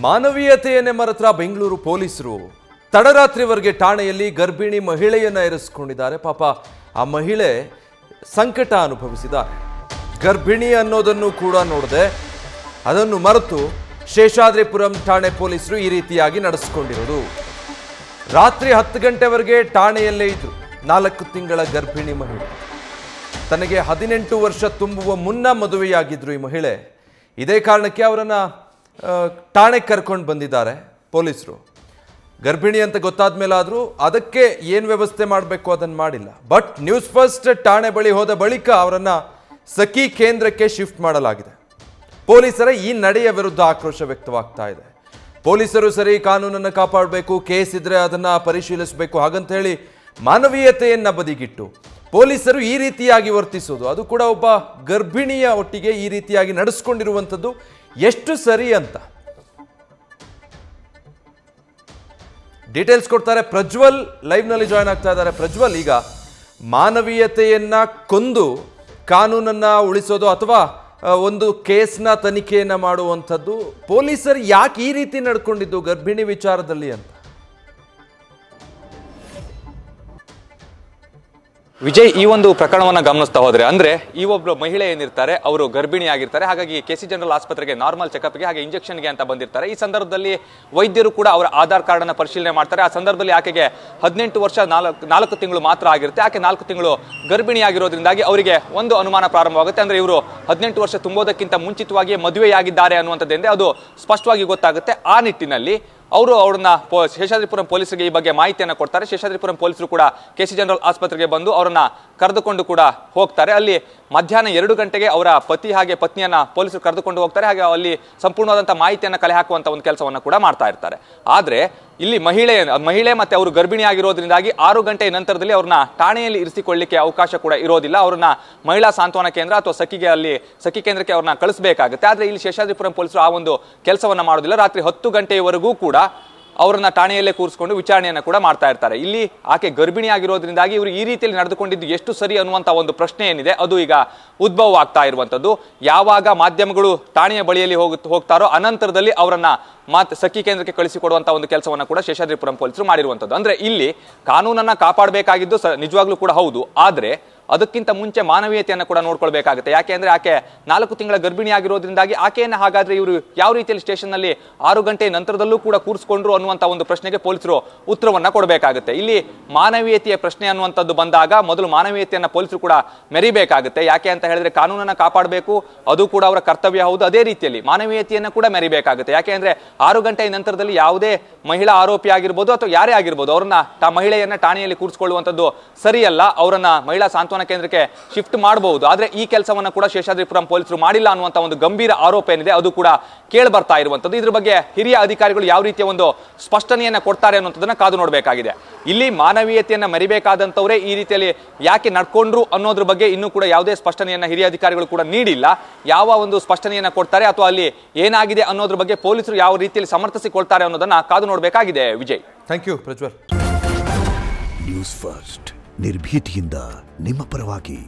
ಮಾನವೀಯತೆಯನ್ನೇ ಮರೆತ ಬೆಂಗಳೂರು ಪೊಲೀಸರು ತಡರಾತ್ರಿವರೆಗೆ ಠಾಣೆಯಲ್ಲಿ ಗರ್ಭಿಣಿ ಮಹಿಳೆಯನ್ನ ಇರಿಸಿಕೊಂಡಿದ್ದಾರೆ. ಪಾಪ ಆ ಮಹಿಳೆ ಸಂಕಟ ಅನುಭವಿಸಿದ್ದಾರೆ. ಗರ್ಭಿಣಿ ಅನ್ನೋದನ್ನು ಕೂಡ ನೋಡದೆ ಅದನ್ನು ಮರೆತು ಶೇಷಾದ್ರಿಪುರಂ ಠಾಣೆ ಪೊಲೀಸರು ಈ ರೀತಿಯಾಗಿ ನಡೆಸಿಕೊಂಡಿರೋದು. ರಾತ್ರಿ 10 ಗಂಟೆವರೆಗೆ ಠಾಣೆಯಲ್ಲೇ ಇದ್ರು 4 ತಿಂಗಳ ಗರ್ಭಿಣಿ ಮಹಿಳೆ. ತನಗೆ 18 ವರ್ಷ ತುಂಬುವ ಮುನ್ನ ಮದುವೆಯಾಗಿದ್ರು ಈ ಮಹಿಳೆ. ಇದೇ ಕಾರಣಕ್ಕೆ ಅವರನ್ನ ಠಾಣೆಗೆ ಕರ್ಕೊಂಡು ಬಂದಿದ್ದಾರೆ ಪೊಲೀಸರು. ಗರ್ಭಿಣಿ ಅಂತ ಗೊತ್ತಾದ ಮೇಲಾದರೂ ಅದಕ್ಕೆ ಏನು ವ್ಯವಸ್ಥೆ ಮಾಡಬೇಕು ಅದನ್ನು ಮಾಡಿಲ್ಲ. ಬಟ್ ನ್ಯೂಸ್ ಫಸ್ಟ್ ಠಾಣೆ ಬಳಿ ಹೋದ ಬಳಿಕ ಅವರನ್ನು ಸಖಿ ಕೇಂದ್ರಕ್ಕೆ ಶಿಫ್ಟ್ ಮಾಡಲಾಗಿದೆ. ಪೊಲೀಸರ ಈ ನಡೆಯ ವಿರುದ್ಧ ಆಕ್ರೋಶ ವ್ಯಕ್ತವಾಗ್ತಾ ಇದೆ. ಪೊಲೀಸರು ಸರಿ ಕಾನೂನನ್ನು ಕಾಪಾಡಬೇಕು, ಕೇಸ್ ಇದ್ರೆ ಅದನ್ನು ಪರಿಶೀಲಿಸಬೇಕು, ಹಾಗಂತ ಹೇಳಿ ಮಾನವೀಯತೆಯನ್ನು ಬದಿಗಿಟ್ಟು ಪೊಲೀಸರು ಈ ರೀತಿಯಾಗಿ ವರ್ತಿಸೋದು, ಅದು ಕೂಡ ಒಬ್ಬ ಗರ್ಭಿಣಿಯ ಒಟ್ಟಿಗೆ ಈ ರೀತಿಯಾಗಿ ನಡೆಸ್ಕೊಂಡಿರುವಂಥದ್ದು ಎಷ್ಟು ಸರಿ ಅಂತ ಡೀಟೇಲ್ಸ್ ಕೊಡ್ತಾರೆ ಪ್ರಜ್ವಲ್. ಲೈವ್ ನಲ್ಲಿ ಜಾಯ್ನ್ ಆಗ್ತಾ ಇದ್ದಾರೆ. ಪ್ರಜ್ವಲ್, ಈಗ ಮಾನವೀಯತೆಯನ್ನ ಕೊಂದು ಕಾನೂನನ್ನ ಉಳಿಸೋದು ಅಥವಾ ಒಂದು ಕೇಸ್ನ ತನಿಖೆಯನ್ನ ಮಾಡುವಂಥದ್ದು ಪೊಲೀಸರು ಯಾಕೆ ಈ ರೀತಿ ನಡ್ಕೊಂಡಿದ್ದು ಗರ್ಭಿಣಿ ವಿಚಾರದಲ್ಲಿ ಅಂತ? ವಿಜಯ್, ಈ ಒಂದು ಪ್ರಕರಣವನ್ನು ಗಮನಿಸ್ತಾ ಹೋದ್ರೆ ಅಂದ್ರೆ ಈ ಒಬ್ರು ಮಹಿಳೆ ಏನಿರ್ತಾರೆ ಅವರು ಗರ್ಭಿಣಿ ಆಗಿರ್ತಾರೆ. ಹಾಗಾಗಿ ಕೆಸಿ ಜನರಲ್ ಆಸ್ಪತ್ರೆಗೆ ನಾರ್ಮಲ್ ಚೆಕಪ್ಗೆ ಹಾಗೆ ಇಂಜೆಕ್ಷನ್ಗೆ ಅಂತ ಬಂದಿರ್ತಾರೆ. ಈ ಸಂದರ್ಭದಲ್ಲಿ ವೈದ್ಯರು ಕೂಡ ಅವರ ಆಧಾರ್ ಕಾರ್ಡ್ ಅನ್ನು ಪರಿಶೀಲನೆ ಮಾಡ್ತಾರೆ. ಆ ಸಂದರ್ಭದಲ್ಲಿ ಆಕೆಗೆ 18 ವರ್ಷ 4 ತಿಂಗಳು ಮಾತ್ರ ಆಗಿರುತ್ತೆ. ಆಕೆ 4 ತಿಂಗಳು ಗರ್ಭಿಣಿ ಆಗಿರೋದ್ರಿಂದಾಗಿ ಅವರಿಗೆ ಒಂದು ಅನುಮಾನ ಪ್ರಾರಂಭವಾಗುತ್ತೆ. ಅಂದ್ರೆ ಇವರು 18 ವರ್ಷ ತುಂಬೋದಕ್ಕಿಂತ ಮುಂಚಿತವಾಗಿ ಮದುವೆಯಾಗಿದ್ದಾರೆ ಅನ್ನುವಂಥದ್ದೇ ಅದು ಸ್ಪಷ್ಟವಾಗಿ ಗೊತ್ತಾಗುತ್ತೆ. ಆ ನಿಟ್ಟಿನಲ್ಲಿ ಅವ್ರನ್ನ ಶೇಷಾದ್ರಿಪುರಂ ಪೊಲೀಸರಿಗೆ ಈ ಬಗ್ಗೆ ಮಾಹಿತಿಯನ್ನು ಕೊಡ್ತಾರೆ. ಶೇಷಾದ್ರಿಪುರಂ ಪೊಲೀಸರು ಕೂಡ ಕೆಸಿ ಜನರಲ್ ಆಸ್ಪತ್ರೆಗೆ ಬಂದು ಅವರನ್ನ ಕರೆದುಕೊಂಡು ಕೂಡ ಹೋಗ್ತಾರೆ. ಅಲ್ಲಿ ಮಧ್ಯಾಹ್ನ 2 ಗಂಟೆಗೆ ಅವರ ಪತಿ ಹಾಗೆ ಪತ್ನಿಯನ್ನ ಪೊಲೀಸರು ಕರೆದುಕೊಂಡು ಹೋಗ್ತಾರೆ. ಹಾಗೆ ಅಲ್ಲಿ ಸಂಪೂರ್ಣವಾದಂತಹ ಮಾಹಿತಿಯನ್ನು ಕಲೆ ಹಾಕುವಂತ ಒಂದು ಕೆಲಸವನ್ನ ಕೂಡ ಮಾಡ್ತಾ ಇರ್ತಾರೆ. ಆದ್ರೆ ಇಲ್ಲಿ ಮಹಿಳೆ ಮತ್ತೆ ಅವರು ಗರ್ಭಿಣಿ ಆಗಿರೋದ್ರಿಂದಾಗಿ 6 ಗಂಟೆ ನಂತರದಲ್ಲಿ ಅವ್ರನ್ನ ಠಾಣೆಯಲ್ಲಿ ಇರಿಸಿಕೊಳ್ಳಿಕ್ಕೆ ಅವಕಾಶ ಕೂಡ ಇರೋದಿಲ್ಲ. ಅವ್ರನ್ನ ಮಹಿಳಾ ಸಾಂತ್ವನ ಕೇಂದ್ರ ಅಥವಾ ಸಖಿ ಕೇಂದ್ರಕ್ಕೆ ಅವ್ರನ್ನ ಕಳಿಸಬೇಕಾಗುತ್ತೆ. ಆದ್ರೆ ಇಲ್ಲಿ ಶೇಷಾದ್ರಿಪುರಂ ಪೊಲೀಸರು ಆ ಒಂದು ಕೆಲಸವನ್ನ ಮಾಡೋದಿಲ್ಲ. ರಾತ್ರಿ 10 ಗಂಟೆಯವರೆಗೂ ಕೂಡ ಅವರನ್ನ ಠಾಣೆಯಲ್ಲೇ ಕೂರಿಸಿಕೊಂಡು ವಿಚಾರಣೆಯನ್ನ ಕೂಡ ಮಾಡ್ತಾ ಇರ್ತಾರೆ. ಇಲ್ಲಿ ಆಕೆ ಗರ್ಭಿಣಿ ಆಗಿರೋದ್ರಿಂದಾಗಿ ಇವರು ಈ ರೀತಿಯಲ್ಲಿ ನಡೆದುಕೊಂಡಿದ್ದು ಎಷ್ಟು ಸರಿ ಅನ್ನುವಂತ ಒಂದು ಪ್ರಶ್ನೆ ಏನಿದೆ ಅದು ಈಗ ಉದ್ಭವ ಆಗ್ತಾ ಇರುವಂತದ್ದು. ಯಾವಾಗ ಮಾಧ್ಯಮಗಳು ಠಾಣೆಯ ಬಳಿಯಲ್ಲಿ ಹೋಗ್ತಾರೋ ಅನಂತರದಲ್ಲಿ ಅವರನ್ನ ಸಖಿ ಕೇಂದ್ರಕ್ಕೆ ಕಳಿಸಿಕೊಡುವಂತ ಒಂದು ಕೆಲಸವನ್ನ ಕೂಡ ಶೇಷಾದ್ರಿಪುರಂ ಪೊಲೀಸರು ಮಾಡಿರುವಂತದ್ದು. ಅಂದ್ರೆ ಇಲ್ಲಿ ಕಾನೂನನ್ನ ಕಾಪಾಡಬೇಕಾಗಿದ್ದು ನಿಜವಾಗ್ಲೂ ಕೂಡ ಹೌದು. ಆದ್ರೆ ಅದಕ್ಕಿಂತ ಮುಂಚೆ ಮಾನವೀಯತೆಯನ್ನು ಕೂಡ ನೋಡ್ಕೊಳ್ಬೇಕಾಗುತ್ತೆ. ಯಾಕೆ ಅಂದ್ರೆ ಆಕೆ 4 ತಿಂಗಳ ಗರ್ಭಿಣಿ ಆಗಿರೋದ್ರಿಂದಾಗಿ ಆಕೆಯನ್ನ ಹಾಗಾದ್ರೆ ಇವರು ಯಾವ ರೀತಿಯಲ್ಲಿ ಸ್ಟೇಷನ್ ನಲ್ಲಿ 6 ಗಂಟೆ ನಂತರದಲ್ಲೂ ಕೂಡ ಕೂರಿಸಿಕೊಂಡ್ರು ಅನ್ನುವಂತ ಒಂದು ಪ್ರಶ್ನೆಗೆ ಪೊಲೀಸರು ಉತ್ತರವನ್ನ ಕೊಡಬೇಕಾಗುತ್ತೆ. ಇಲ್ಲಿ ಮಾನವೀಯತೆಯ ಪ್ರಶ್ನೆ ಅನ್ನುವಂಥದ್ದು ಬಂದಾಗ ಮೊದಲು ಮಾನವೀಯತೆಯನ್ನ ಪೊಲೀಸರು ಕೂಡ ಮೆರಿಬೇಕಾಗುತ್ತೆ. ಯಾಕೆ ಅಂತ ಹೇಳಿದ್ರೆ ಕಾನೂನನ್ನ ಕಾಪಾಡಬೇಕು, ಅದು ಕೂಡ ಅವರ ಕರ್ತವ್ಯ ಹೌದು. ಅದೇ ರೀತಿಯಲ್ಲಿ ಮಾನವೀಯತೆಯನ್ನ ಕೂಡ ಮೆರಿಬೇಕಾಗುತ್ತೆ. ಯಾಕೆ ಅಂದ್ರೆ 6 ಗಂಟೆ ನಂತರದಲ್ಲಿ ಯಾವುದೇ ಮಹಿಳಾ ಆರೋಪಿ ಆಗಿರ್ಬೋದು ಅಥವಾ ಯಾರೇ ಆಗಿರ್ಬೋದು ಅವ್ರನ್ನ ಮಹಿಳೆಯನ್ನ ಠಾಣೆಯಲ್ಲಿ ಕೂರಿಸಿಕೊಳ್ಳುವಂಥದ್ದು ಸರಿಯಲ್ಲ. ಅವರನ್ನ ಮಹಿಳಾ ಸಾಂತ್ವನ ಕೇಂದ್ರಕ್ಕೆ ಶಿಫ್ಟ್ ಮಾಡಬಹುದು. ಆದ್ರೆ ಈ ಕೆಲಸವನ್ನ ಕೂಡ ಶೇಷಾದ್ರಿಪುರಂ ಪೊಲೀಸರು ಮಾಡಿಲ್ಲ ಅನ್ನುವಂತ ಒಂದು ಗಂಭೀರ ಆರೋಪ ಏನಿದೆ ಅದು ಕೂಡ ಕೇಳಿ ಬರ್ತಾ ಇರುವಂತದ್ದು. ಇದ್ರ ಬಗ್ಗೆ ಹಿರಿಯ ಅಧಿಕಾರಿಗಳು ಯಾವ ರೀತಿಯ ಒಂದು ಸ್ಪಷ್ಟನೆಯನ್ನ ಕೊಡ್ತಾರೆ ಅನ್ನೋದನ್ನ ಕಾದು ನೋಡಬೇಕಾಗಿದೆ. ಇಲ್ಲಿ ಮಾನವೀಯತೆಯನ್ನ ಮರಿಬೇಕಾದಂತವರೇ ಈ ರೀತಿಯಲ್ಲಿ ಯಾಕೆ ನಡ್ಕೊಂಡ್ರು ಅನ್ನೋದ್ರ ಬಗ್ಗೆ ಇನ್ನೂ ಕೂಡ ಯಾವುದೇ ಸ್ಪಷ್ಟನೆಯನ್ನ ಹಿರಿಯ ಅಧಿಕಾರಿಗಳು ಕೂಡ ನೀಡಿಲ್ಲ. ಯಾವ ಒಂದು ಸ್ಪಷ್ಟನೆಯನ್ನ ಕೊಡ್ತಾರೆ ಅಥವಾ ಅಲ್ಲಿ ಏನಾಗಿದೆ ಅನ್ನೋದ್ರ ಬಗ್ಗೆ ಪೊಲೀಸರು ಯಾವ ರೀತಿಯಲ್ಲಿ ಸಮರ್ಥಿಸಿಕೊಳ್ತಾರೆ ಅನ್ನೋದನ್ನ ಕಾದು ನೋಡಬೇಕಾಗಿದೆ. Vijay, thank you Prajwal. News first ನಿರ್ಭೀತಿಯಿಂದ ನಿಮ್ಮ ಪರವಾಗಿ.